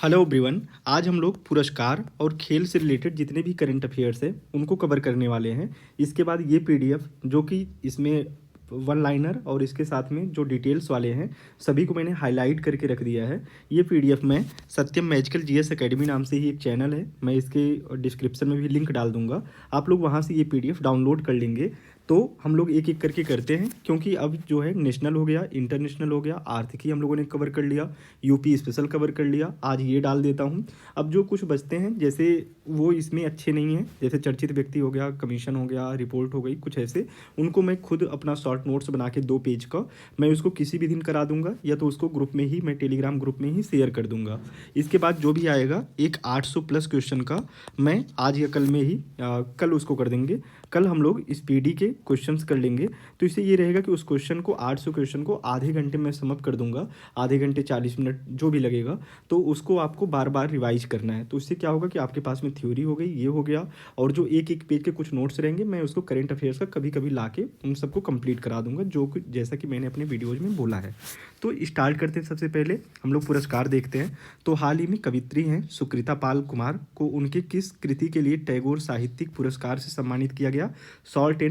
Hello everyone. आज हम लोग पुरस्कार और खेल से रिलेटेड जितने भी करंट अफेयर्स हैं उनको कवर करने वाले हैं। इसके बाद ये पीडीएफ जो कि इसमें वन लाइनर और इसके साथ में जो डिटेल्स वाले हैं सभी को मैंने हाईलाइट करके रख दिया है। ये पीडीएफ मैं सत्यम मैजिकल जीएस एकेडमी नाम से ही एक चैनल है, मैं इसके डिस्क्रिप्शन में भी लिंक डाल दूंगा। आप लोग वहाँ से ये पीडीएफ डाउनलोड कर लेंगे। तो हम लोग एक एक करके करते हैं, क्योंकि अब जो है नेशनल हो गया, इंटरनेशनल हो गया, आर्थिकी हम लोगों ने कवर कर लिया, यूपी स्पेशल कवर कर लिया। आज ये डाल देता हूँ। अब जो कुछ बचते हैं जैसे वो इसमें अच्छे नहीं हैं, जैसे चर्चित व्यक्ति हो गया, कमीशन हो गया, रिपोर्ट हो गई, कुछ ऐसे उनको मैं खुद अपना शॉर्ट नोट्स बना के 2 पेज का मैं उसको किसी भी दिन करा दूंगा, या तो उसको ग्रुप में ही मैं टेलीग्राम ग्रुप में ही शेयर कर दूंगा। इसके बाद जो भी आएगा एक 800 प्लस क्वेश्चन का मैं आज या कल में ही कल उसको कर देंगे। कल हम लोग इस पीडी के क्वेश्चंस कर लेंगे। तो इससे ये रहेगा कि उस क्वेश्चन को 800 क्वेश्चन को आधे घंटे में समअप कर दूंगा, आधे घंटे 40 मिनट जो भी लगेगा। तो उसको आपको बार बार रिवाइज करना है। तो इससे क्या होगा कि आपके पास में थ्योरी हो गई, ये हो गया, और जो एक एक पेज के कुछ नोट्स रहेंगे मैं उसको करंट अफेयर्स का कभी कभी ला के उन सबको कंप्लीट करा दूंगा, जो कि जैसा कि मैंने अपने वीडियोज़ में बोला है। तो स्टार्ट करते हैं। सबसे पहले हम लोग पुरस्कार देखते हैं। तो हाल ही में कवित्री हैं सुकृता पाल कुमार को उनके किस कृति के लिए टैगोर साहित्यिक पुरस्कार से सम्मानित किया गया? Salt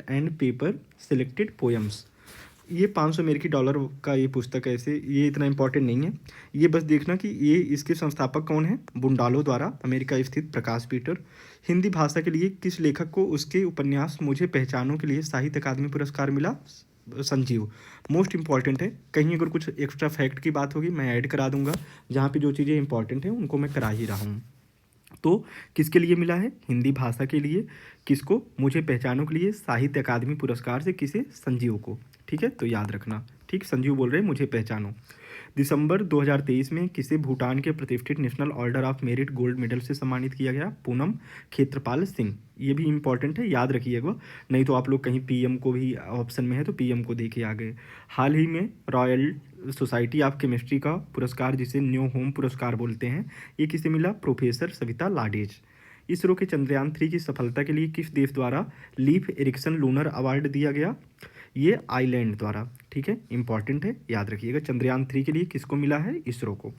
and paper selected poems. ये $500 का ये पुस्तक है। ऐसे ये इतना इंपॉर्टेंट नहीं है, ये बस देखना कि ये इसके संस्थापक कौन है। बुंडालो द्वारा अमेरिका स्थित प्रकाश पीटर। हिंदी भाषा के लिए किस लेखक को उसके उपन्यास मुझे पहचानों के लिए साहित्य अकादमी पुरस्कार मिला? संजीव। मोस्ट इंपॉर्टेंट है, कहीं अगर कुछ एक्स्ट्रा फैक्ट की बात होगी मैं ऐड करा दूंगा, जहाँ पे जो चीज़ें इंपॉर्टेंट हैं उनको मैं करा ही रहा हूँ। तो किसके लिए मिला है? हिंदी भाषा के लिए। किसको? मुझे पहचानों के लिए साहित्य अकादमी पुरस्कार से किसे? संजीव को। ठीक है, तो याद रखना। ठीक, संजीव बोल रहे हैं मुझे पहचानो। दिसंबर 2023 में किसे भूटान के प्रतिष्ठित national order of merit gold medal से सम्मानित किया गया? पूनम खेत्रपाल सिंह। ये भी इंपॉर्टेंट है, याद रखिएगा, नहीं तो आप लोग कहीं पीएम को भी ऑप्शन में है तो पीएम को देखे आ गए। हाल ही में रॉयल सोसाइटी ऑफ केमिस्ट्री का पुरस्कार, जिसे न्यू होम पुरस्कार बोलते हैं, ये किसे मिला? प्रोफेसर सविता लाडेज। इसरो के चंद्रयान 3 की सफलता के लिए किस देश द्वारा लीफ एरिक्सन लूनर अवार्ड दिया गया? ये आइलैंड द्वारा। ठीक है, इंपॉर्टेंट है, याद रखिएगा। चंद्रयान 3 के लिए किसको मिला है? इसरो को।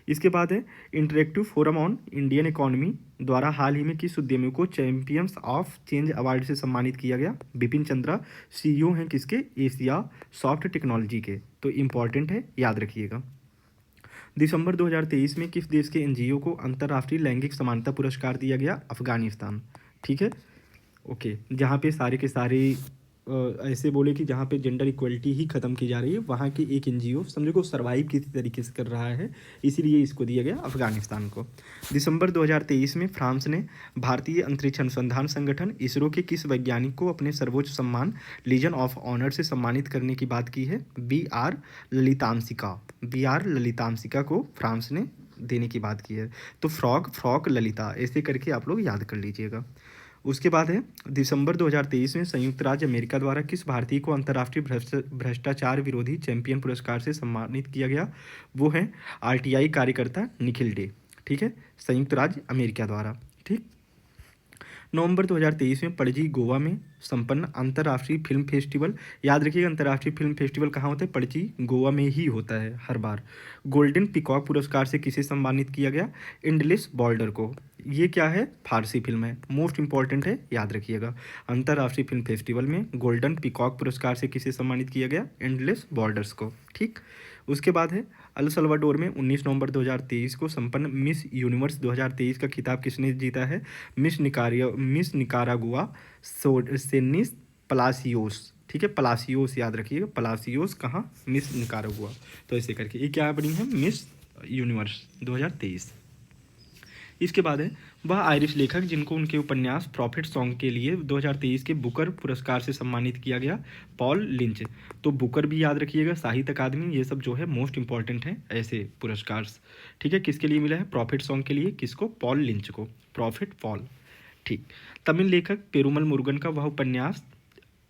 इसके बाद है interactive forum on Indian economy द्वारा हाल ही में किस उद्यमी को चैंपियंस ऑफ चेंज अवार्ड से सम्मानित किया गया? बिपिन चंद्रा। सीईओ हैं किसके? एशिया सॉफ्ट टेक्नोलॉजी के। तो इंपॉर्टेंट है, याद रखिएगा। दिसंबर 2023 में किस देश के एनजीओ को अंतर्राष्ट्रीय लैंगिक समानता पुरस्कार दिया गया? अफगानिस्तान। ठीक है, ओके। जहाँ पे सारे के सारे ऐसे बोले कि जहाँ पे जेंडर इक्वलिटी ही ख़त्म की जा रही है, वहाँ की एक एनजीओ समझो को सर्वाइव किसी तरीके से कर रहा है, इसीलिए इसको दिया गया अफगानिस्तान को। दिसंबर 2023 में फ्रांस ने भारतीय अंतरिक्ष अनुसंधान संगठन इसरो के किस वैज्ञानिक को अपने सर्वोच्च सम्मान लीजन ऑफ ऑनर से सम्मानित करने की बात की है? बी आर ललितांशिका को फ्रांस ने देने की बात की है। तो फ्रॉक ललिता ऐसे करके आप लोग याद कर लीजिएगा। उसके बाद है दिसंबर 2023 में संयुक्त राज्य अमेरिका द्वारा किस भारतीय को अंतर्राष्ट्रीय भ्रष्टाचार विरोधी चैंपियन पुरस्कार से सम्मानित किया गया? वो है आरटीआई कार्यकर्ता निखिल डे। ठीक है, संयुक्त राज्य अमेरिका द्वारा। ठीक, नवंबर 2023 में पणजी गोवा में संपन्न अंतर्राष्ट्रीय फिल्म फेस्टिवल, याद रखिएगा अंतर्राष्ट्रीय फिल्म फेस्टिवल कहाँ होता है? पणजी गोवा में ही होता है हर बार। गोल्डन पिकॉक पुरस्कार से किसे सम्मानित किया गया? एंडलेस बॉर्डर को। ये क्या है? फारसी फिल्म है, मोस्ट इंपॉर्टेंट है, याद रखिएगा। अंतर्राष्ट्रीय फिल्म फेस्टिवल में गोल्डन पिकॉक पुरस्कार से किसे सम्मानित किया गया? एंडलेस बॉर्डर्स को। ठीक, उसके बाद है अल सल्वाडोर में 19 नवंबर 2023 को संपन्न मिस यूनिवर्स 2023 का खिताब किसने जीता है? Miss Nicaragua सेनिस Palacios. ठीक है, पलासियोस याद रखिएगा, पलासियोस कहाँ? Miss Nicaragua. तो ऐसे करके ये क्या बनी है? Miss universe 2023। इसके बाद है वह आयरिश लेखक जिनको उनके उपन्यास प्रॉफिट सॉन्ग के लिए 2023 के बुकर पुरस्कार से सम्मानित किया गया? Paul lynch. तो बुकर भी याद रखिएगा, साहित्य अकादमी, ये सब जो है मोस्ट इंपॉर्टेंट है ऐसे पुरस्कार। ठीक है, किसके लिए मिला है? प्रॉफिट सॉन्ग के लिए। किसको? पॉल लिंच को। Profit Paul. ठीक, तमिल लेखक पेरुमल मुरुगन का वह उपन्यास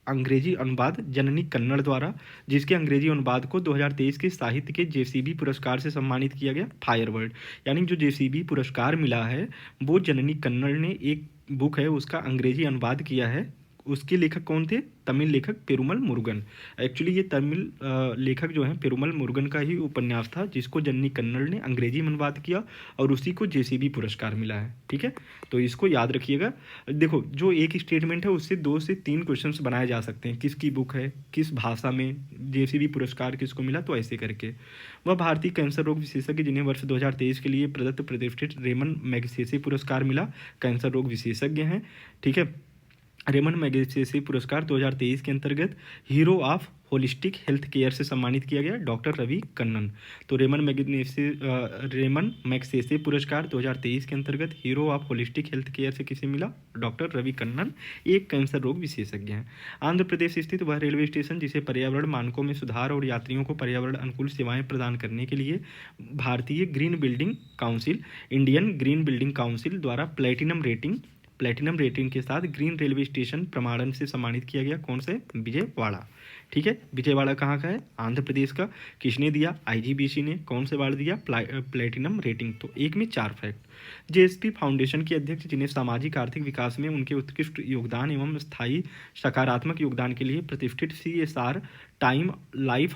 अंग्रेजी अनुवाद जननी कन्नड़ द्वारा, जिसके अंग्रेजी अनुवाद को 2023 के साहित्य के जेसीबी पुरस्कार से सम्मानित किया गया? फायरवर्ड। यानी जो जेसीबी पुरस्कार मिला है वो जननी कन्नड़ ने एक बुक है उसका अंग्रेजी अनुवाद किया है, उसके लेखक कौन थे? तमिल लेखक पेरुमल मुरुगन। एक्चुअली ये तमिल लेखक जो हैं पेरुमल मुरुगन का ही उपन्यास था, जिसको जन्नी कन्नड़ ने अंग्रेजी में अनुवाद किया और उसी को जेसीबी पुरस्कार मिला है। ठीक है, तो इसको याद रखिएगा। देखो, जो एक स्टेटमेंट है उससे 2 से 3 क्वेश्चंस बनाए जा सकते हैं, किसकी बुक है, किस भाषा में जेसीबी पुरस्कार किसको मिला, तो ऐसे करके। वह भारतीय कैंसर रोग विशेषज्ञ जिन्हें वर्ष 2023 के लिए प्रदत्त प्रतिष्ठित रेमन मैगसेसे पुरस्कार मिला, कैंसर रोग विशेषज्ञ हैं। ठीक है, रेमन मैगसेसे पुरस्कार 2023 के अंतर्गत hero of holistic health care से सम्मानित किया गया डॉक्टर रवि कन्नन। तो रेमन मैगसेसे पुरस्कार 2023 के अंतर्गत hero of holistic health care से किसे मिला? डॉक्टर रवि कन्नन, एक कैंसर रोग विशेषज्ञ हैं। आंध्र प्रदेश स्थित वह रेलवे स्टेशन जिसे पर्यावरण मानकों में सुधार और यात्रियों को पर्यावरण अनुकूल सेवाएं प्रदान करने के लिए भारतीय green building council, Indian green building council द्वारा प्लेटिनम रेटिंग के साथ ग्रीन रेलवे स्टेशन प्रमाणन से सम्मानित किया गया। कौन से? विजयवाड़ा। ठीक है, विजयवाड़ा कहाँ का है? आंध्र प्रदेश का। किसने दिया? आईजीबीसी ने। कौन से अवार्ड दिया? Platinum rating. तो एक में 4 फैक्ट। जेएसपी फाउंडेशन के अध्यक्ष जिन्हें सामाजिक आर्थिक विकास में उनके उत्कृष्ट योगदान एवं स्थायी सकारात्मक योगदान के लिए प्रतिष्ठित CSR life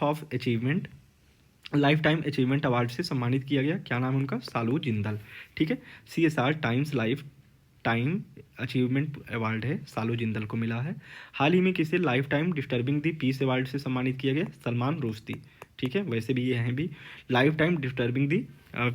time achievement award से सम्मानित किया गया। क्या नाम है उनका? सालू जिंदल। ठीक है, CSR times life time achievement award है, सालू जिंदल को मिला है। हाल ही में किसे लाइफ टाइम डिस्टर्बिंग दी पीस अवार्ड से सम्मानित किया गया? सलमान रुश्दी। ठीक है, वैसे भी ये हैं भी लाइफ टाइम डिस्टर्बिंग दी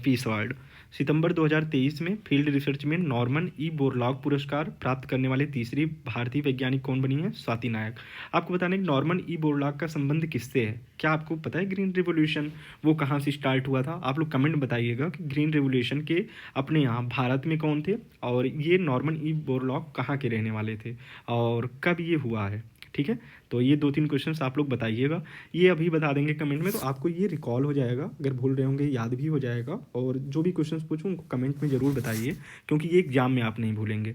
पीस अवार्ड। सितंबर 2023 में फील्ड रिसर्च में नॉर्मन ई बोरलॉग पुरस्कार प्राप्त करने वाले तीसरी भारतीय वैज्ञानिक कौन बनी है? स्वाति नायक। आपको बताना है नॉर्मन ई बोरलॉग का संबंध किससे है? क्या आपको पता है ग्रीन रिवोल्यूशन वो कहाँ से स्टार्ट हुआ था? आप लोग कमेंट बताइएगा कि ग्रीन रिवोल्यूशन के अपने यहाँ भारत में कौन थे और ये नॉर्मन ई बोरलॉग कहाँ के रहने वाले थे और कब ये हुआ है। ठीक है, तो ये 2-3 क्वेश्चंस आप लोग बताइएगा, ये अभी बता देंगे कमेंट में, तो आपको ये रिकॉल हो जाएगा। अगर भूल रहे होंगे याद भी हो जाएगा, और जो भी क्वेश्चंस पूछूं उनको कमेंट में ज़रूर बताइए, क्योंकि ये एग्जाम में आप नहीं भूलेंगे।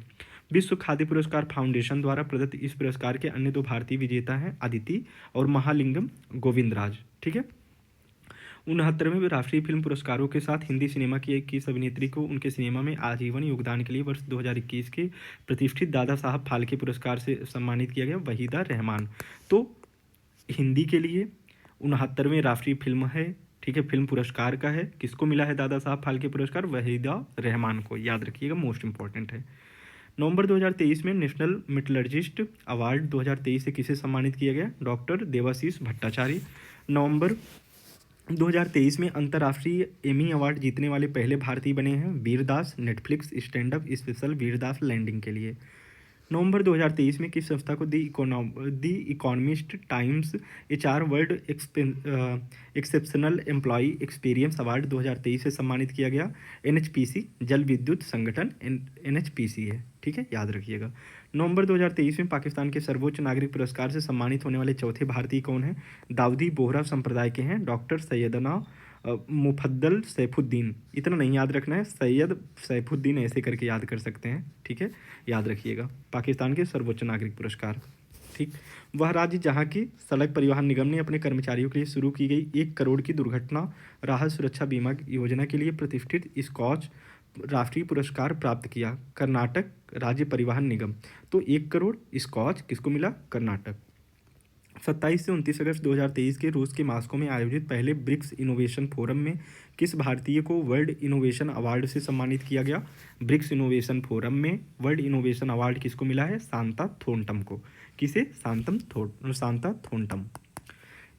विश्व खाद्य पुरस्कार फाउंडेशन द्वारा प्रदत्त इस पुरस्कार के अन्य 2 भारतीय विजेता हैं अदिति और महालिंगम गोविंदराज। ठीक है, 69वें राष्ट्रीय फिल्म पुरस्कारों के साथ हिंदी सिनेमा की एक किस अभिनेत्री को उनके सिनेमा में आजीवन योगदान के लिए वर्ष 2021 के प्रतिष्ठित दादा साहब फाल्के पुरस्कार से सम्मानित किया गया? वहीदा रहमान। तो हिंदी के लिए 69वें राष्ट्रीय फिल्म है। ठीक है, फिल्म पुरस्कार का है, किसको मिला है दादा साहब फाल्के पुरस्कार? वहीदा रहमान को, याद रखिएगा, मोस्ट इंपॉर्टेंट है। नवंबर 2023 में नेशनल मेटलर्जिस्ट अवार्ड 2023 से किसे सम्मानित किया गया? डॉक्टर देवाशीष भट्टाचार्य। नवंबर 2023 में अंतर्राष्ट्रीय एमी अवार्ड जीतने वाले पहले भारतीय बने हैं Vir Das, Netflix stand up special Vir Das landing के लिए। नवंबर 2023 में किस संस्था को दी Economist Times HR World Exceptional Employee Experience Award 2023 से सम्मानित किया गया? NHPC, जल विद्युत संगठन NHPC है। ठीक है, याद रखिएगा। नवंबर 2023 में पाकिस्तान के सर्वोच्च नागरिक पुरस्कार से सम्मानित होने वाले चौथे भारतीय कौन हैं? दाऊदी बोहरा संप्रदाय के हैं डॉक्टर सैयदना मुफद्दल सैफुद्दीन। इतना नहीं याद रखना है, सैयद सैफुद्दीन ऐसे करके याद कर सकते हैं। ठीक है, याद रखिएगा, पाकिस्तान के सर्वोच्च नागरिक पुरस्कार। ठीक, वह राज्य जहां की सड़क परिवहन निगम ने अपने कर्मचारियों के लिए शुरू की गई 1 करोड़ की दुर्घटना राहत सुरक्षा बीमा योजना के लिए प्रतिष्ठित स्कॉच राष्ट्रीय पुरस्कार प्राप्त किया? कर्नाटक राज्य परिवहन निगम। तो 1 करोड़ स्कॉच किसको मिला? कर्नाटक। 27 से 29 अगस्त 2023 के रूस के मास्को में आयोजित पहले ब्रिक्स इनोवेशन फोरम में किस भारतीय को वर्ल्ड इनोवेशन अवार्ड से सम्मानित किया गया? ब्रिक्स इनोवेशन फोरम में वर्ल्ड इनोवेशन अवार्ड किसको मिला है? सांता थोंटम को। किसे? सांता थोंटम।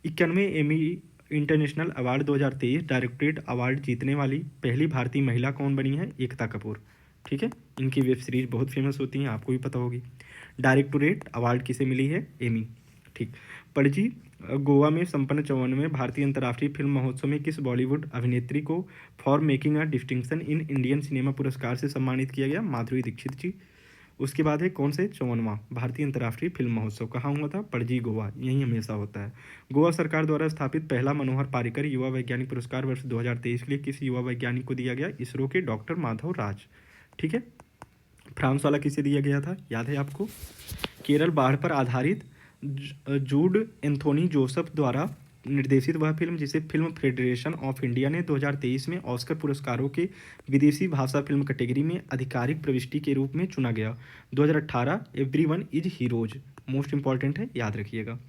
91वें Emmy International Award 2023 Directorate Award जीतने वाली पहली भारतीय महिला कौन बनी है? एकता कपूर। ठीक है, इनकी वेब सीरीज बहुत फेमस होती हैं, आपको भी पता होगी। डायरेक्टरेट अवार्ड किसे मिली है? एमी। ठीक, पणजी गोवा में संपन्न 54वें भारतीय अंतर्राष्ट्रीय फिल्म महोत्सव में किस बॉलीवुड अभिनेत्री को for making a distinction in Indian cinema पुरस्कार से सम्मानित किया गया? माधुरी दीक्षित जी। उसके बाद है कौन से? 54वां भारतीय अंतर्राष्ट्रीय फिल्म महोत्सव कहाँ हुआ था? पणजी गोवा, यही हमेशा होता है। गोवा सरकार द्वारा स्थापित पहला मनोहर पारिकर युवा वैज्ञानिक पुरस्कार वर्ष 2023 के लिए किस युवा वैज्ञानिक को दिया गया? इसरो के डॉक्टर माधव राज। ठीक है, फ्रांस वाला किसे दिया गया था? याद है आपको? केरल बाढ़ पर आधारित जूड एंथोनी जोसेफ द्वारा निर्देशित वह फिल्म जिसे फिल्म फेडरेशन ऑफ इंडिया ने 2023 में ऑस्कर पुरस्कारों के विदेशी भाषा फिल्म कैटेगरी में आधिकारिक प्रविष्टि के रूप में चुना गया। 2018 everyone is heroes most important है, याद रखिएगा।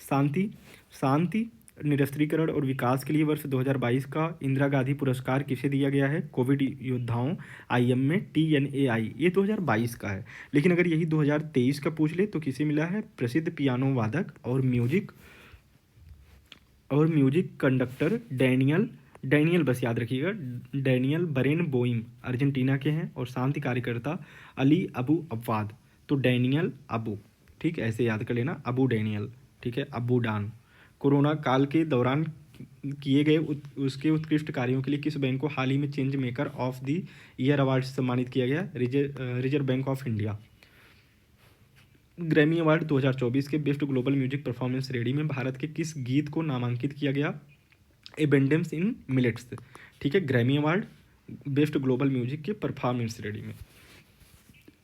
शांति शांति निरस्त्रीकरण और विकास के लिए वर्ष 2022 का इंदिरा गांधी पुरस्कार किसे दिया गया है? कोविड योद्धाओं आईएम में TNAI, ये 2022 का है। लेकिन अगर यही 2023 का पूछ ले तो किसे मिला है? प्रसिद्ध पियानो वादक और म्यूजिक कंडक्टर डैनियल बस याद रखिएगा, डैनियल बरेनबोइम अर्जेंटीना के हैं, और शांति कार्यकर्ता अली अबू अब्बाद। तो डैनियल अबू, ठीक, ऐसे याद कर लेना, अबू डैनियल, ठीक है, अबू डान। कोरोना काल के दौरान किए गए उसके उत्कृष्ट कार्यों के लिए किस बैंक को हाल ही में change maker of the year award से सम्मानित किया गया? Reserve bank of India. Grammy award 2024 के बेस्ट ग्लोबल म्यूजिक परफॉर्मेंस श्रेणी में भारत के किस गीत को नामांकित किया गया? एबेंडेंस इन मिलेट्स, ठीक है, Grammy award best global music के परफॉर्मेंस श्रेणी में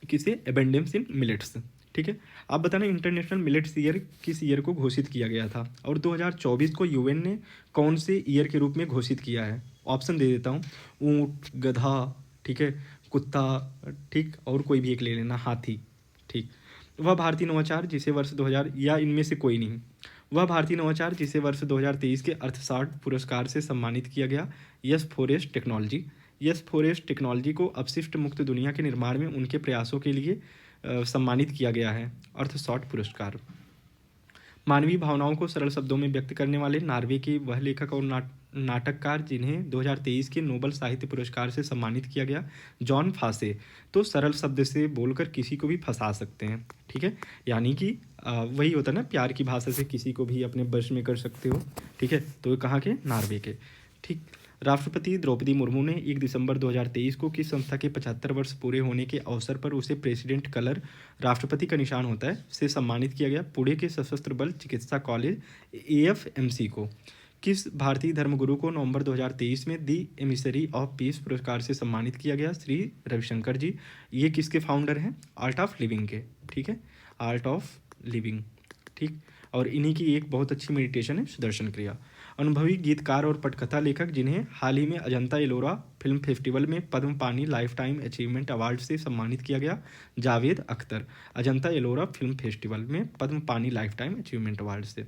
किसे? एबेंडेंस इन मिलेट्स, ठीक है। आप बताना इंटरनेशनल मिलेट्स ईयर किस ईयर को घोषित किया गया था, और 2024 को यूएन ने कौन से ईयर के रूप में घोषित किया है? ऑप्शन दे देता हूँ, ऊँट, गधा, ठीक है, कुत्ता, ठीक, और कोई भी एक ले लेना, हाथी, ठीक। वह भारतीय नवाचार जिसे वर्ष 2000 या इनमें से कोई नहीं, वह भारतीय नवाचार जिसे वर्ष 2023 के अर्थशास्त्र पुरस्कार से सम्मानित किया गया? Yes forest technology. Yes forest technology को अपशिष्ट मुक्त दुनिया के निर्माण में उनके प्रयासों के लिए सम्मानित किया गया है, अर्थशॉट पुरस्कार। मानवीय भावनाओं को सरल शब्दों में व्यक्त करने वाले नॉर्वे के वह लेखक और नाटककार जिन्हें 2023 के नोबेल साहित्य पुरस्कार से सम्मानित किया गया? जॉन फासे। तो सरल शब्द से बोलकर किसी को भी फंसा सकते हैं, ठीक है, यानी कि वही होता है ना, प्यार की भाषा से किसी को भी अपने वश में कर सकते हो, ठीक है। तो कहाँ के? नॉर्वे के, ठीक। राष्ट्रपति द्रौपदी मुर्मू ने 1 दिसंबर 2023 को किस संस्था के 75 वर्ष पूरे होने के अवसर पर उसे प्रेसिडेंट कलर, राष्ट्रपति का निशान होता है, से सम्मानित किया गया? पुणे के सशस्त्र बल चिकित्सा कॉलेज AFMC को। किस भारतीय धर्मगुरु को नवंबर 2023 में दी एमिसरी ऑफ पीस पुरस्कार से सम्मानित किया गया? श्री रविशंकर जी। ये किसके फाउंडर हैं? आर्ट ऑफ लिविंग के, ठीक है, आर्ट ऑफ लिविंग, ठीक। और इन्हीं की एक बहुत अच्छी मेडिटेशन है सुदर्शन क्रिया। अनुभवी गीतकार और पटकथा लेखक जिन्हें हाल ही में अजंता एलोरा फिल्म फेस्टिवल में पद्म पानी लाइफ टाइम अचीवमेंट अवार्ड से सम्मानित किया गया? जावेद अख्तर। अजंता एलोरा फिल्म फेस्टिवल में पद्म पानी लाइफ टाइम अचीवमेंट अवार्ड से।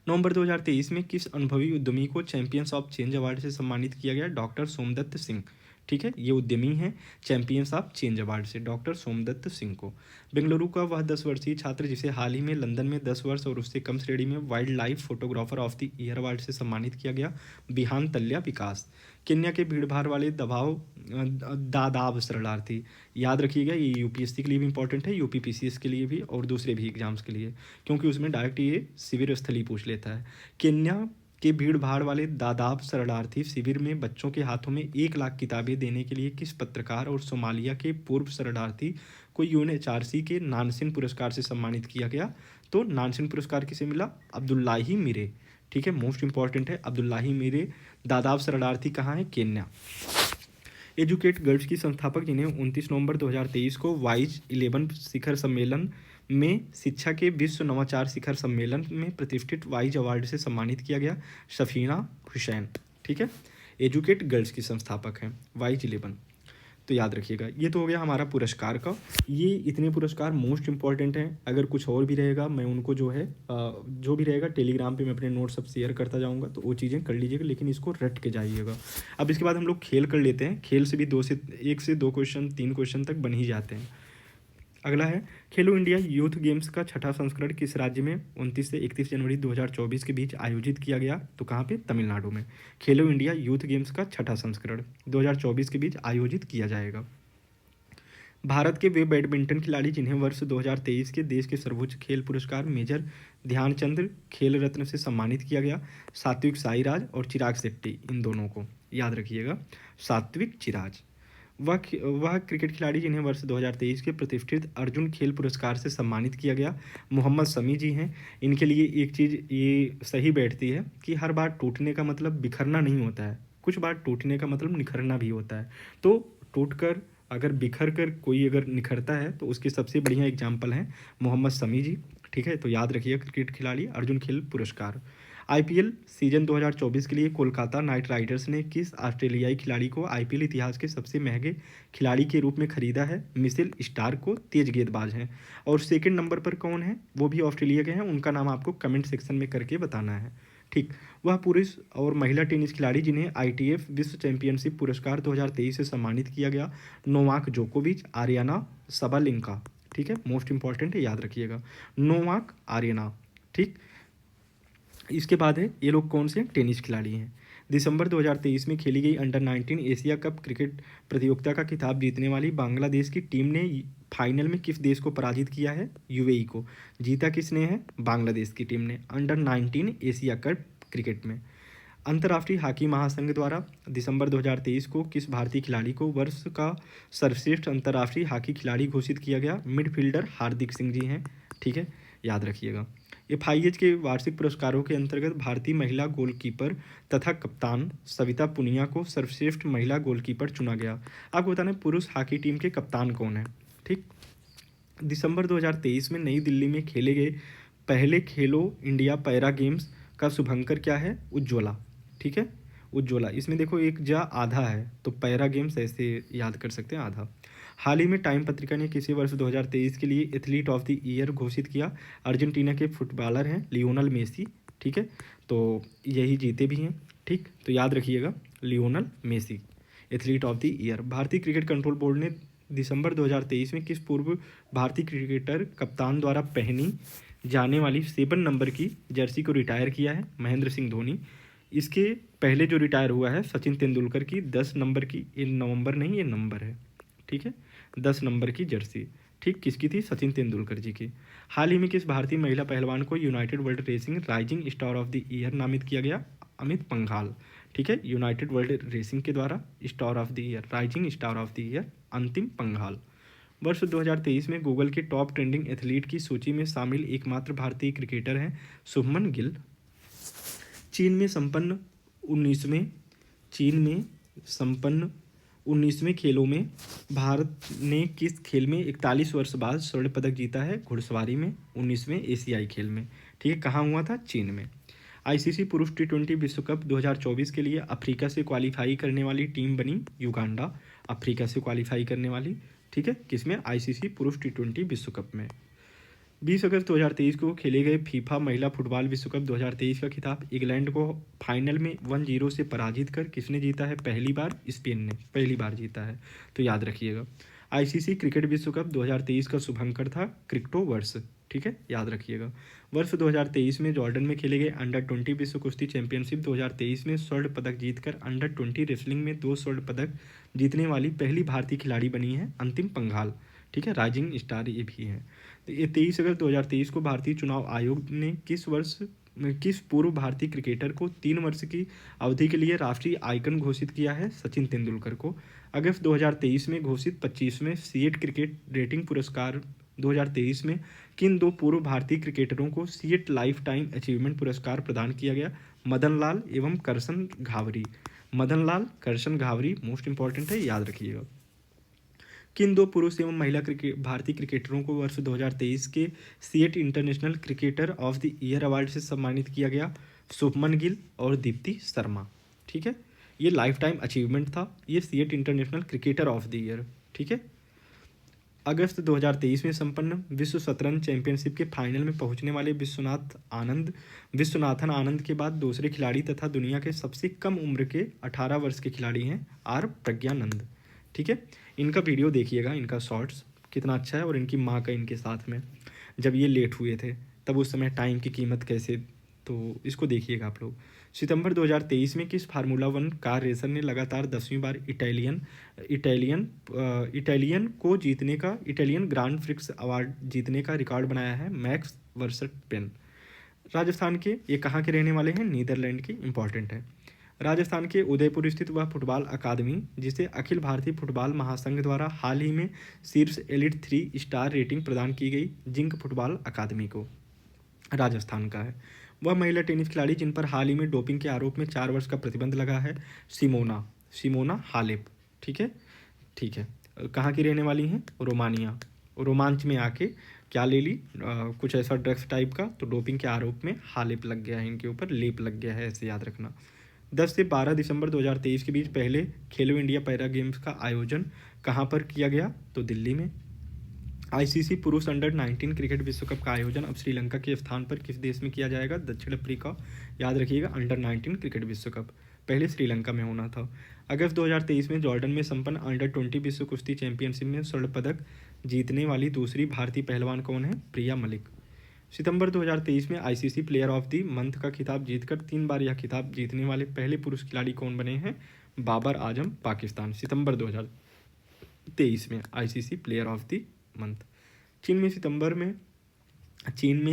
नवंबर 2023 में किस अनुभवी उद्यमी को चैंपियंस ऑफ चेंज अवार्ड से सम्मानित किया गया? डॉक्टर सोमदत्त सिंह, ठीक है, ये उद्यमी हैं चैंपियंस ऑफ चेंज अवार्ड से, डॉक्टर सोमदत्त सिंह को। बेंगलुरु का वह 10 वर्षीय छात्र जिसे हाल ही में लंदन में 10 वर्ष और उससे कम श्रेणी में wild life photographer of the year award से सम्मानित किया गया? बिहान तल्या विकास। केन्या के भीड़भाड़ वाले दादाब शरणार्थी, याद रखिएगा, ये UPSC के लिए भी इंपॉर्टेंट है, UPPCS के लिए भी, और दूसरे भी एग्जाम्स के लिए, क्योंकि उसमें डायरेक्ट ये शिविर स्थली पूछ लेता है। केन्या के भीड़ भाड़ वाले दादाब शरणार्थी शिविर में बच्चों के हाथों में 1 लाख किताबें देने के लिए किस पत्रकार और सोमालिया के पूर्व शरणार्थी को UNHRC के नानसेन पुरस्कार से सम्मानित किया गया? तो नानसेन पुरस्कार किसे मिला? अब्दुल्लाही मीरे, ठीक है, मोस्ट इंपॉर्टेंट है अब्दुल्लाही मीरे। दादाब शरणार्थी कहाँ है? केन्या। एजुकेट गर्ल्स की संस्थापक जिन्हें 29 नवंबर 2023 को वाइज 11 शिखर सम्मेलन में शिक्षा के विश्व नवाचार शिखर सम्मेलन में प्रतिष्ठित वाइज अवार्ड से सम्मानित किया गया? सफीना हुसैन, ठीक है, एजुकेट गर्ल्स की संस्थापक हैं, वाइज 11। तो याद रखिएगा, ये तो हो गया हमारा पुरस्कार का। ये इतने पुरस्कार मोस्ट इंपॉर्टेंट हैं। अगर कुछ और भी रहेगा मैं उनको जो है जो भी रहेगा टेलीग्राम पे मैं अपने नोट्स सब शेयर करता जाऊंगा, तो वो चीज़ें कर लीजिएगा, लेकिन इसको रट के जाइएगा। अब इसके बाद हम लोग खेल कर लेते हैं। खेल से भी 1 से 2 क्वेश्चन 3 क्वेश्चन तक बन ही जाते हैं। अगला है खेलो इंडिया यूथ गेम्स का छठा संस्करण किस राज्य में 29 से 31 जनवरी 2024 के बीच आयोजित किया गया? तो कहाँ पे? तमिलनाडु में। खेलो इंडिया यूथ गेम्स का छठा संस्करण 2024 के बीच आयोजित किया जाएगा। भारत के वे बैडमिंटन खिलाड़ी जिन्हें वर्ष 2023 के देश के सर्वोच्च खेल पुरस्कार मेजर ध्यानचंद खेल रत्न से सम्मानित किया गया? सात्विक साईराज और चिराग शेट्टी, इन दोनों को याद रखिएगा, सात्विक चिराज। वह क्रिकेट खिलाड़ी जिन्हें वर्ष 2023 के प्रतिष्ठित अर्जुन खेल पुरस्कार से सम्मानित किया गया? मोहम्मद शमी जी हैं। इनके लिए एक चीज़ ये सही बैठती है कि हर बार टूटने का मतलब बिखरना नहीं होता है, कुछ बार टूटने का मतलब निखरना भी होता है। तो टूटकर अगर बिखर कर कोई अगर निखरता है तो उसकी सबसे बढ़िया एग्जाम्पल हैं मोहम्मद शमी जी, ठीक है। तो याद रखिए क्रिकेट खिलाड़ी अर्जुन खेल पुरस्कार। आईपीएल सीजन 2024 के लिए कोलकाता नाइट राइडर्स ने किस ऑस्ट्रेलियाई खिलाड़ी को आईपीएल इतिहास के सबसे महंगे खिलाड़ी के रूप में खरीदा है? मिचेल स्टार्क को, तेज गेंदबाज हैं। और सेकंड नंबर पर कौन है? वो भी ऑस्ट्रेलिया के हैं, उनका नाम आपको कमेंट सेक्शन में करके बताना है। ठीक, वह पुरुष और महिला टेनिस खिलाड़ी जिन्हें आईटीएफ विश्व चैंपियनशिप पुरस्कार 2023 से सम्मानित किया गया, नोवाक जोकोविच, आर्याना सबालेंका। ठीक है, मोस्ट इंपॉर्टेंट है, याद रखिएगा, नोवाक, आर्याना। ठीक, इसके बाद है ये लोग कौन से टेनिस खिलाड़ी हैं। दिसंबर 2023 में खेली गई अंडर 19 एशिया कप क्रिकेट प्रतियोगिता का खिताब जीतने वाली बांग्लादेश की टीम ने फाइनल में किस देश को पराजित किया है? यूएई को। जीता किसने है? बांग्लादेश की टीम ने अंडर 19 एशिया कप क्रिकेट में। अंतर्राष्ट्रीय हॉकी महासंघ द्वारा दिसंबर 2023 को किस भारतीय खिलाड़ी को वर्ष का सर्वश्रेष्ठ अंतर्राष्ट्रीय हॉकी खिलाड़ी घोषित किया गया? मिडफील्डर हार्दिक सिंह जी हैं। ठीक है, याद रखिएगा। एफआईएच के वार्षिक पुरस्कारों के अंतर्गत भारतीय महिला गोलकीपर तथा कप्तान सविता पुनिया को सर्वश्रेष्ठ महिला गोलकीपर चुना गया। आपको बताना है पुरुष हॉकी टीम के कप्तान कौन है। ठीक, दिसंबर 2023 में नई दिल्ली में खेले गए पहले खेलो इंडिया पैरा गेम्स का शुभंकर क्या है? उज्ज्वला। ठीक है, उज्ज्वला। इसमें देखो एक जा आधा है, तो पैरा गेम्स ऐसे याद कर सकते हैं, आधा। हाल ही में टाइम पत्रिका ने किसी वर्ष 2023 के लिए एथलीट ऑफ द ईयर घोषित किया? अर्जेंटीना के फुटबॉलर हैं लियोनल मेसी। ठीक है, तो यही जीते भी हैं। ठीक, तो याद रखिएगा, Lionel Messi athlete of the year. भारतीय क्रिकेट कंट्रोल बोर्ड ने दिसंबर 2023 में किस पूर्व भारतीय क्रिकेटर कप्तान द्वारा पहनी जाने वाली 7 नंबर की जर्सी को रिटायर किया है? महेंद्र सिंह धोनी। इसके पहले जो रिटायर हुआ है सचिन तेंदुलकर की 10 नंबर की, ये नवंबर नहीं, ये नंबर है। ठीक है, 10 नंबर की जर्सी। ठीक, किसकी थी? सचिन तेंदुलकर जी की। हाल ही में किस भारतीय महिला पहलवान को United world racing rising star of the year नामित किया गया? अमित पंघाल। ठीक है, यूनाइटेड वर्ल्ड रेसिंग के द्वारा star of the year, rising star of the year अंतिम पंघाल। वर्ष 2023 में गूगल के टॉप ट्रेंडिंग एथलीट की सूची में शामिल एकमात्र भारतीय क्रिकेटर हैं शुभमन गिल। चीन में संपन्न 19वें खेलों में भारत ने किस खेल में 41 वर्ष बाद स्वर्ण पदक जीता है? घुड़सवारी में, 19वें एशियाई खेल में। ठीक है, कहाँ हुआ था? चीन में। आईसीसी पुरुष टी20 विश्व कप 2024 के लिए अफ्रीका से क्वालिफाई करने वाली टीम बनी युगांडा। अफ्रीका से क्वालिफाई करने वाली, ठीक है, किसमें? आईसीसी पुरुष टी20 विश्व कप में। 20 अगस्त 2023 को खेले गए फीफा महिला फुटबॉल विश्व कप 2023 का खिताब इंग्लैंड को फाइनल में 1-0 से पराजित कर किसने जीता है? पहली बार स्पेन ने पहली बार जीता है, तो याद रखिएगा। आईसीसी क्रिकेट विश्व कप 2023 का शुभंकर था क्रिक्टो वर्ष। ठीक है, याद रखिएगा। वर्ष 2023 में जॉर्डन में खेले गए अंडर 20 विश्व कुश्ती चैंपियनशिप 2023 में स्वर्ण पदक जीतकर अंडर 20 रेसलिंग में 2 स्वर्ण पदक जीतने वाली पहली भारतीय खिलाड़ी बनी है अंतिम पंघाल। ठीक है, राइजिंग स्टार ये भी है। तो ये 23 अगस्त 2023 को भारतीय चुनाव आयोग ने किस पूर्व भारतीय क्रिकेटर को 3 वर्ष की अवधि के लिए राष्ट्रीय आइकन घोषित किया है? सचिन तेंदुलकर को। अगस्त 2023 में घोषित 25वें सीएट क्रिकेट रेटिंग पुरस्कार 2023 में किन 2 पूर्व भारतीय क्रिकेटरों को सीएट लाइफ टाइम अचीवमेंट पुरस्कार प्रदान किया गया? मदन लाल एवं करसन घावरी। मदन लाल, करसन घावरी मोस्ट इंपॉर्टेंट है, याद रखिएगा। किन 2 पुरुष एवं महिला भारतीय क्रिकेटरों को वर्ष 2023 के CEAT international cricketer of the year award से सम्मानित किया गया? शुभमन गिल और दीप्ति शर्मा। ठीक है, ये लाइफ टाइम अचीवमेंट था, ये CEAT international cricketer of the year. ठीक है, अगस्त 2023 में संपन्न विश्व शतरंज चैंपियनशिप के फाइनल में पहुंचने वाले विश्वनाथन आनंद के बाद दूसरे खिलाड़ी तथा दुनिया के सबसे कम उम्र के 18 वर्ष के खिलाड़ी हैं आर प्रज्ञानंद। ठीक है, इनका वीडियो देखिएगा, इनका शॉर्ट्स कितना अच्छा है, और इनकी माँ का इनके साथ में जब ये लेट हुए थे तब उस समय टाइम की कीमत कैसे, तो इसको देखिएगा आप लोग। सितंबर 2023 में किस फार्मूला 1 कार रेसर ने लगातार 10वीं बार इटालियन ग्रांड प्रिक्स अवार्ड जीतने का रिकॉर्ड बनाया है? मैक्स वर्स्टपेन। राजस्थान के, ये कहाँ के रहने वाले हैं? नीदरलैंड के, इंपॉर्टेंट है। राजस्थान के उदयपुर स्थित वह फुटबॉल अकादमी जिसे अखिल भारतीय फुटबॉल महासंघ द्वारा हाल ही में शीर्ष एलिट 3 स्टार रेटिंग प्रदान की गई, जिंक फुटबॉल अकादमी को, राजस्थान का है। वह महिला टेनिस खिलाड़ी जिन पर हाल ही में डोपिंग के आरोप में 4 वर्ष का प्रतिबंध लगा है? Simona Halep. ठीक है, ठीक है, कहाँ की रहने वाली हैं? रोमानिया। रोमांच में आके क्या ले ली, कुछ ऐसा ड्रग्स टाइप का, तो डोपिंग के आरोप में हालेप लग गया है, इनके ऊपर लेप लग गया है, ऐसे याद रखना। 10 से 12 दिसंबर 2023 के बीच पहले खेलो इंडिया पैरा गेम्स का आयोजन कहाँ पर किया गया, तो दिल्ली में। आईसीसी पुरुष अंडर 19 क्रिकेट विश्व कप का आयोजन अब श्रीलंका के स्थान पर किस देश में किया जाएगा, दक्षिण अफ्रीका। याद रखिएगा, अंडर 19 क्रिकेट विश्व कप पहले श्रीलंका में होना था। अगस्त 2023 में जॉर्डन में संपन्न अंडर 20 विश्व कुश्ती चैंपियनशिप में स्वर्ण पदक जीतने वाली दूसरी भारतीय पहलवान कौन है, प्रिया मलिक। सितंबर 2023 में ICC player of the month का खिताब जीतकर 3 बार यह खिताब जीतने वाले पहले पुरुष खिलाड़ी कौन बने हैं, बाबर आजम, पाकिस्तान। सितंबर 2023 में ICC player of the month. चीन में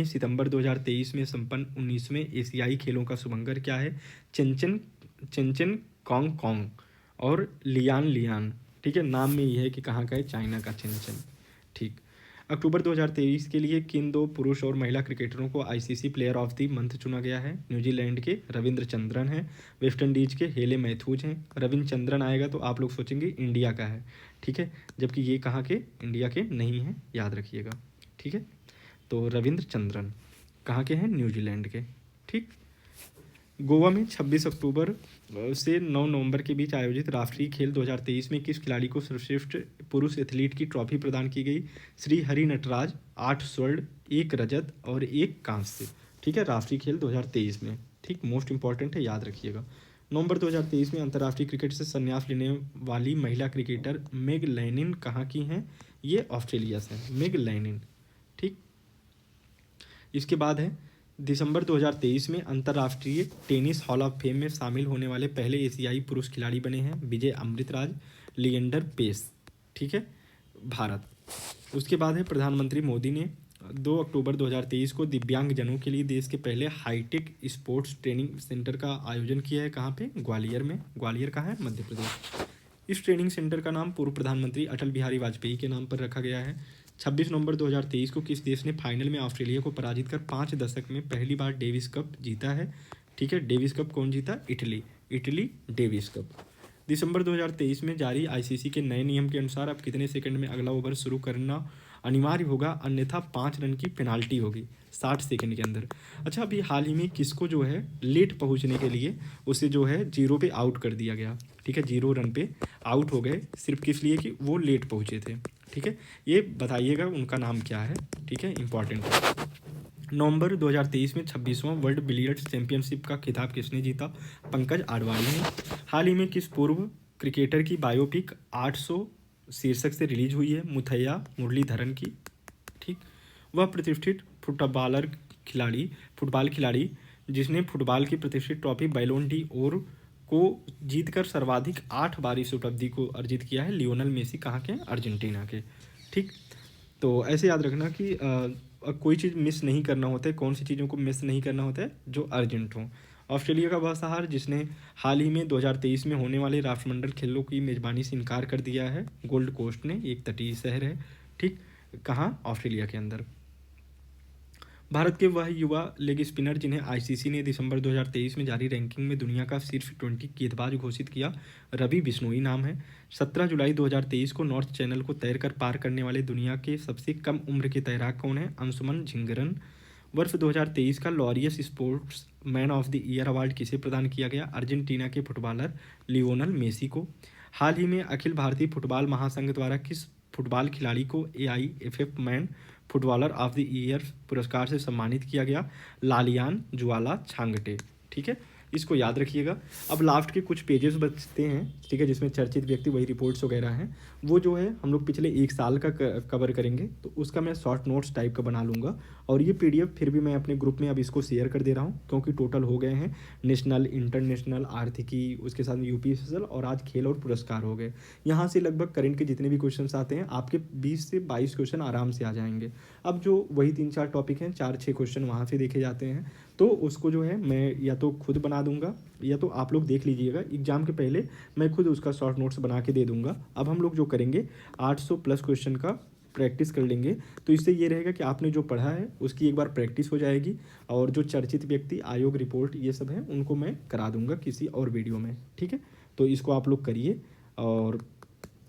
सितंबर 2023 में संपन्न 19वें एशियाई खेलों का शुभंकर क्या है, चेंचन चेंचन कॉन्ग कॉन्ग और लियान लियान। ठीक है, नाम में ये है कि कहाँ का है, चाइना का चेंचन। ठीक। अक्टूबर 2023 के लिए किन 2 पुरुष और महिला क्रिकेटरों को ICC player of the month चुना गया है, न्यूजीलैंड के रविंद्र चंद्रन हैं, वेस्ट इंडीज के हेले मैथ्यूज हैं। रविंद्र चंद्रन आएगा तो आप लोग सोचेंगे इंडिया का है, ठीक है, जबकि ये कहाँ के, इंडिया के नहीं हैं, याद रखिएगा। ठीक है, तो रविंद्र चंद्रन कहाँ के हैं, न्यूजीलैंड के। ठीक। गोवा में 26 अक्टूबर से 9 नवंबर के बीच आयोजित राष्ट्रीय खेल 2023 में किस खिलाड़ी को सर्वश्रेष्ठ पुरुष एथलीट की ट्रॉफी प्रदान की गई, श्री हरि नटराज। 8 स्वर्ण, 1 रजत और 1 कांस्य। ठीक है, राष्ट्रीय खेल 2023 में। ठीक, मोस्ट इंपॉर्टेंट है, याद रखिएगा। नवंबर 2023 में अंतर्राष्ट्रीय क्रिकेट से संन्यास लेने वाली महिला क्रिकेटर मेग लैनिन कहाँ की हैं, ये ऑस्ट्रेलिया से हैं, मेग लैनिन। ठीक। इसके बाद है दिसंबर 2023 में अंतर्राष्ट्रीय टेनिस हॉल ऑफ फेम में शामिल होने वाले पहले एशियाई पुरुष खिलाड़ी बने हैं विजय अमृतराज, लिएंडर पेस। ठीक है, भारत। उसके बाद है प्रधानमंत्री मोदी ने 2 अक्टूबर 2023 को दिव्यांगजनों के लिए देश के पहले हाईटेक स्पोर्ट्स ट्रेनिंग सेंटर का आयोजन किया है, कहाँ पे, ग्वालियर में। ग्वालियर कहाँ है, मध्य प्रदेश। इस ट्रेनिंग सेंटर का नाम पूर्व प्रधानमंत्री अटल बिहारी वाजपेयी के नाम पर रखा गया है। 26 नवंबर 2023 को किस देश ने फाइनल में ऑस्ट्रेलिया को पराजित कर 5 दशक में पहली बार डेविस कप जीता है। ठीक है, डेविस कप कौन जीता, इटली डेविस कप। दिसंबर 2023 में जारी आईसीसी के नए नियम के अनुसार अब कितने सेकंड में अगला ओवर शुरू करना अनिवार्य होगा, अन्यथा 5 रन की पेनाल्टी होगी 60 सेकंड के अंदर। अच्छा, अभी हाल ही में किसको जो है लेट पहुंचने के लिए उसे जो है 0 पे आउट कर दिया गया। ठीक है, 0 रन पे आउट हो गए, सिर्फ किस लिए कि वो लेट पहुंचे थे। ठीक है, ये बताइएगा उनका नाम क्या है। ठीक है, इंपॉर्टेंट है। नवंबर 2023 में 26वां वर्ल्ड बिलियर्ड्स चैंपियनशिप का खिताब किसने जीता, पंकज आडवाणी ने। हाल ही में किस पूर्व क्रिकेटर की बायोपिक 800 शीर्षक से रिलीज हुई है, मुथैया मुरलीधरन की। ठीक। वह प्रतिष्ठित फुटबॉल खिलाड़ी जिसने फुटबॉल की प्रतिष्ठित ट्रॉफी बैलोन डी ओर को जीतकर सर्वाधिक 8 बार इस उपलब्धि को अर्जित किया है, लियोनल मेसी, कहाँ के, अर्जेंटीना के। ठीक, तो ऐसे याद रखना कि कोई चीज़ मिस नहीं करना होता है, कौन सी चीज़ों को मिस नहीं करना होता है, जो अर्जेंट हो। ऑस्ट्रेलिया का वह शहर जिसने हाल ही में 2023 में होने वाले राष्ट्रमंडल खेलों की मेज़बानी से इनकार कर दिया है, गोल्ड कोस्ट ने, एक तटीय शहर है। ठीक, कहाँ, ऑस्ट्रेलिया के अंदर। भारत के वह युवा लेग स्पिनर जिन्हें आईसीसी ने दिसंबर 2023 में जारी रैंकिंग में दुनिया का शीर्ष 20 गेंदबाज घोषित किया, रवि बिश्नोई नाम है। 17 जुलाई 2023 को नॉर्थ चैनल को तैरकर पार करने वाले दुनिया के सबसे कम उम्र के तैराक कौन है, अंशुमन झिंगरन। वर्ष 2023 का Laureus sports man of the year award किसे प्रदान किया गया, अर्जेंटीना के फुटबॉलर लियोनल मेसी को। हाल ही में अखिल भारतीय फुटबॉल महासंघ द्वारा किस फुटबॉल खिलाड़ी को AIFF man footballer of the year पुरस्कार से सम्मानित किया गया, लालियान जुआला छांगटे। ठीक है, इसको याद रखिएगा। अब लास्ट के कुछ पेजेस बचते हैं, ठीक है, जिसमें चर्चित व्यक्ति वही रिपोर्ट्स वगैरह हैं, वो जो है हम लोग पिछले 1 साल का कवर करेंगे, तो उसका मैं शॉर्ट नोट्स टाइप का बना लूँगा। और ये PDF फिर भी मैं अपने ग्रुप में अब इसको शेयर कर दे रहा हूँ, क्योंकि टोटल हो गए हैं नेशनल, इंटरनेशनल, आर्थिकी, उसके साथ UPSSL और आज खेल और पुरस्कार हो गए। यहाँ से लगभग करंट के जितने भी क्वेश्चन आते हैं आपके 20 से 22 क्वेश्चन आराम से आ जाएंगे। अब जो वही 3-4 टॉपिक हैं, 4-6 क्वेश्चन वहाँ से देखे जाते हैं, तो उसको जो है मैं या तो खुद बना दूंगा या तो आप लोग देख लीजिएगा, एग्जाम के पहले मैं खुद उसका शॉर्ट नोट्स बना के दे दूंगा। अब हम लोग जो करेंगे 800 प्लस क्वेश्चन का प्रैक्टिस कर लेंगे, तो इससे ये रहेगा कि आपने जो पढ़ा है उसकी एक बार प्रैक्टिस हो जाएगी, और जो चर्चित व्यक्ति, आयोग रिपोर्ट, ये सब है उनको मैं करा दूंगा किसी और वीडियो में। ठीक है, तो इसको आप लोग करिए, और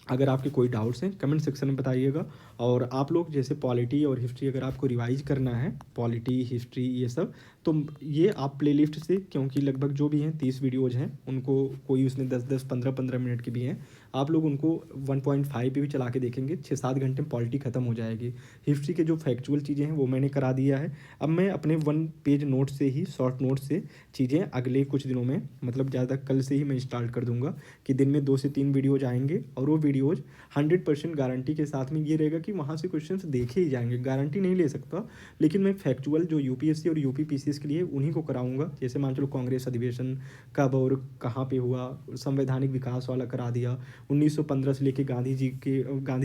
अगर आपके कोई डाउट्स हैं कमेंट सेक्शन में बताइएगा। और आप लोग जैसे पॉलिटी और हिस्ट्री अगर आपको रिवाइज करना है, पॉलिटी हिस्ट्री ये सब, तो ये आप प्लेलिस्ट से, क्योंकि लगभग जो भी हैं 30 वीडियोज़ हैं, उनको कोई उसमें 10-10 15-15 मिनट की भी हैं, आप लोग उनको 1.5 पे भी चला के देखेंगे, 6-7 घंटे में पॉलिटी ख़त्म हो जाएगी। हिस्ट्री के जो फैक्चुअल चीज़ें हैं वो मैंने करा दिया है। अब मैं अपने 1 पेज नोट से ही, शॉर्ट नोट से चीज़ें अगले कुछ दिनों में, मतलब ज़्यादा कल से ही मैं स्टार्ट कर दूंगा कि दिन में 2 से 3 वीडियोज़ आएंगे, और वो वीडियोज़ 100% गारंटी के साथ में ये रहेगा कि वहाँ से क्वेश्चंस देखे ही जाएंगे। गारंटी नहीं ले सकता, लेकिन मैं फैक्चुअल जो यूपीएससी और यूपीपीसीएस के लिए उन्हीं को कराऊंगा। जैसे मान चलो कांग्रेस अधिवेशन कब और कहाँ पे हुआ, संवैधानिक विकास वाला करा दिया, 1915 से लेके गांधी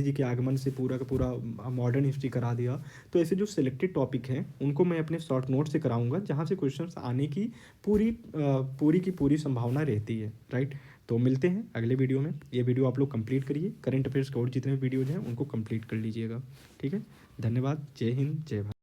जी के आगमन से पूरा का पूरा मॉडर्न हिस्ट्री करा दिया। तो ऐसे जो सिलेक्टेड टॉपिक हैं उनको मैं अपने शॉर्ट नोट से कराऊंगा, जहाँ से क्वेश्चंस आने की पूरी की पूरी संभावना रहती है, राइट। तो मिलते हैं अगले वीडियो में। ये वीडियो आप लोग कंप्लीट करिए, करंट अफेयर्स के और जितने वीडियोज़ हैं उनको कंप्लीट कर लीजिएगा, ठीक है। धन्यवाद। जय हिंद, जय भारत।